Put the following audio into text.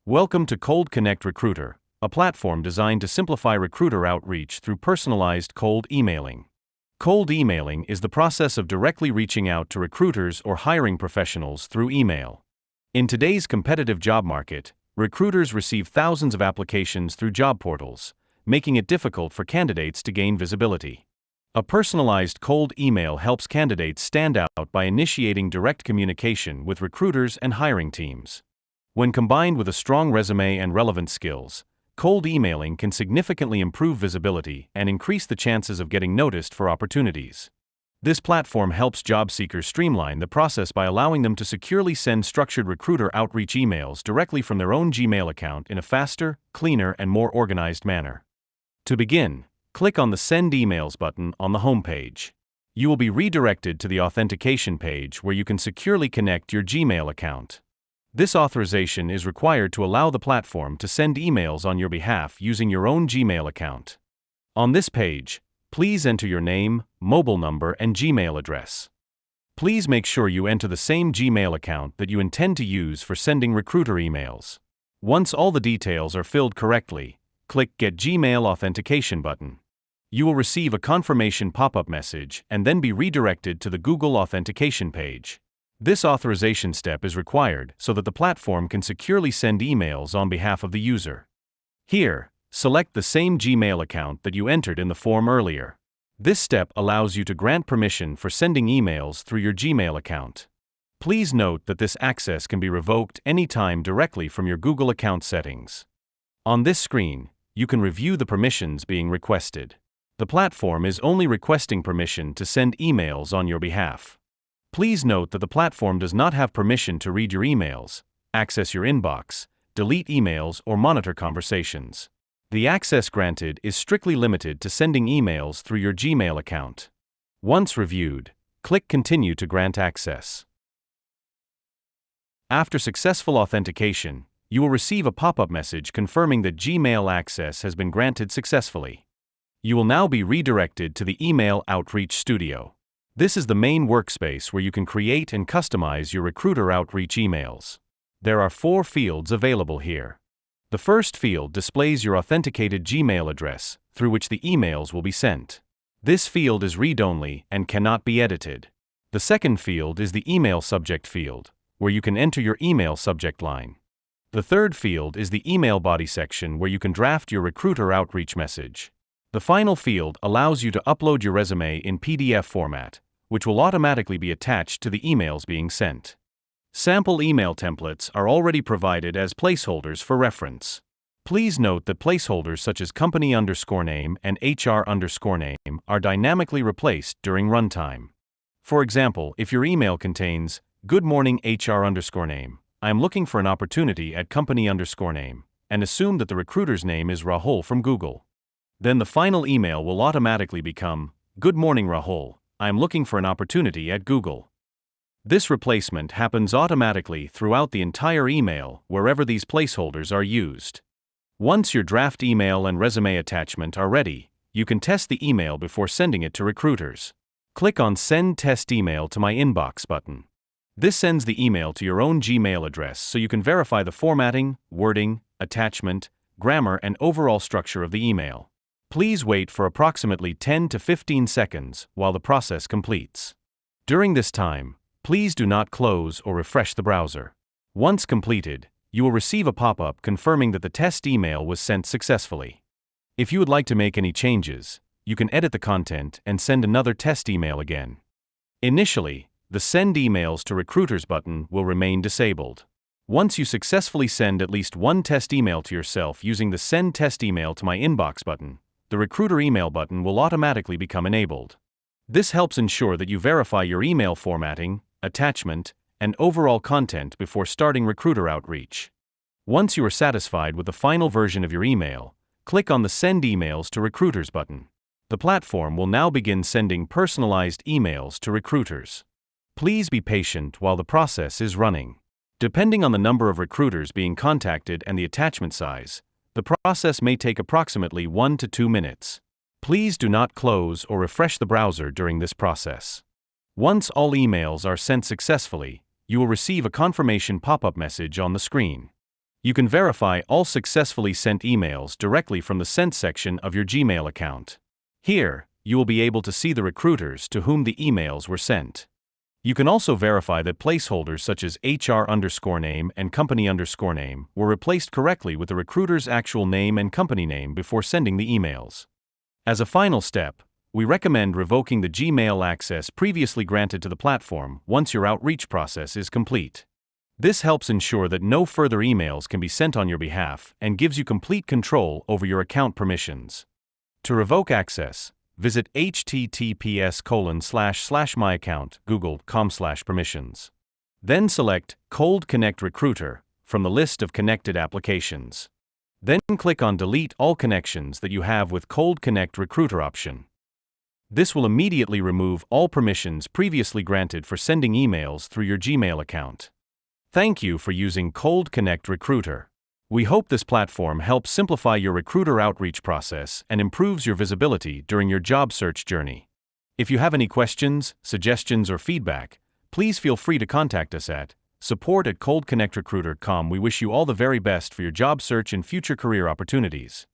Welcome to Cold Connect Recruiter, a platform designed to simplify recruiter outreach through personalized cold emailing. Cold emailing is the process of directly reaching out to recruiters or hiring professionals through email. In today's competitive job market, recruiters receive thousands of applications through job portals, making it difficult for candidates to gain visibility. A personalized cold email helps candidates stand out by initiating direct communication with recruiters and hiring teams. When combined with a strong resume and relevant skills, cold emailing can significantly improve visibility and increase the chances of getting noticed for opportunities. This platform helps job seekers streamline the process by allowing them to securely send structured recruiter outreach emails directly from their own Gmail account in a faster, cleaner, and more organized manner. To begin, click on the Send Emails button on the home page. You will be redirected to the authentication page where you can securely connect your Gmail account. This authorization is required to allow the platform to send emails on your behalf using your own Gmail account. On this page, please enter your name, mobile number, and Gmail address. Please make sure you enter the same Gmail account that you intend to use for sending recruiter emails. Once all the details are filled correctly, click Get Gmail Authentication button. You will receive a confirmation pop-up message and then be redirected to the Google Authentication page. This authorization step is required so that the platform can securely send emails on behalf of the user. Here, select the same Gmail account that you entered in the form earlier. This step allows you to grant permission for sending emails through your Gmail account. Please note that this access can be revoked anytime directly from your Google account settings. On this screen, you can review the permissions being requested. The platform is only requesting permission to send emails on your behalf. Please note that the platform does not have permission to read your emails, access your inbox, delete emails, or monitor conversations. The access granted is strictly limited to sending emails through your Gmail account. Once reviewed, click Continue to grant access. After successful authentication, you will receive a pop-up message confirming that Gmail access has been granted successfully. You will now be redirected to the Email Outreach Studio. This is the main workspace where you can create and customize your recruiter outreach emails. There are 4 fields available here. The first field displays your authenticated Gmail address, through which the emails will be sent. This field is read-only and cannot be edited. The second field is the email subject field, where you can enter your email subject line. The third field is the email body section where you can draft your recruiter outreach message. The final field allows you to upload your resume in PDF format, which will automatically be attached to the emails being sent. Sample email templates are already provided as placeholders for reference. Please note that placeholders such as company_name and HR_name are dynamically replaced during runtime. For example, if your email contains, "Good morning HR_name, I am looking for an opportunity at company_name," and assume that the recruiter's name is Rahul from Google, then the final email will automatically become, "Good morning Rahul, I am looking for an opportunity at Google." This replacement happens automatically throughout the entire email wherever these placeholders are used. Once your draft email and resume attachment are ready, you can test the email before sending it to recruiters. Click on Send Test Email to My Inbox button. This sends the email to your own Gmail address so you can verify the formatting, wording, attachment, grammar, and overall structure of the email. Please wait for approximately 10 to 15 seconds while the process completes. During this time, please do not close or refresh the browser. Once completed, you will receive a pop-up confirming that the test email was sent successfully. If you would like to make any changes, you can edit the content and send another test email again. Initially, the Send Emails to Recruiters button will remain disabled. Once you successfully send at least one test email to yourself using the Send Test Email to My Inbox button, the recruiter email button will automatically become enabled. This helps ensure that you verify your email formatting, attachment, and overall content before starting recruiter outreach. Once you are satisfied with the final version of your email, click on the Send Emails to Recruiters button. The platform will now begin sending personalized emails to recruiters. Please be patient while the process is running. Depending on the number of recruiters being contacted and the attachment size, the process may take approximately 1 to 2 minutes. Please do not close or refresh the browser during this process. Once all emails are sent successfully, you will receive a confirmation pop-up message on the screen. You can verify all successfully sent emails directly from the Sent section of your Gmail account. Here, you will be able to see the recruiters to whom the emails were sent. You can also verify that placeholders such as HR_name and company_name were replaced correctly with the recruiter's actual name and company name before sending the emails. As a final step, we recommend revoking the Gmail access previously granted to the platform once your outreach process is complete. This helps ensure that no further emails can be sent on your behalf and gives you complete control over your account permissions. To revoke access, visit https://myaccount.google.com/permissions. Then select Cold Connect Recruiter from the list of connected applications. Then click on Delete all connections that you have with Cold Connect Recruiter option. This will immediately remove all permissions previously granted for sending emails through your Gmail account. Thank you for using Cold Connect Recruiter. We hope this platform helps simplify your recruiter outreach process and improves your visibility during your job search journey. If you have any questions, suggestions, or feedback, please feel free to contact us at support@coldconnectrecruiter.com. We wish you all the very best for your job search and future career opportunities.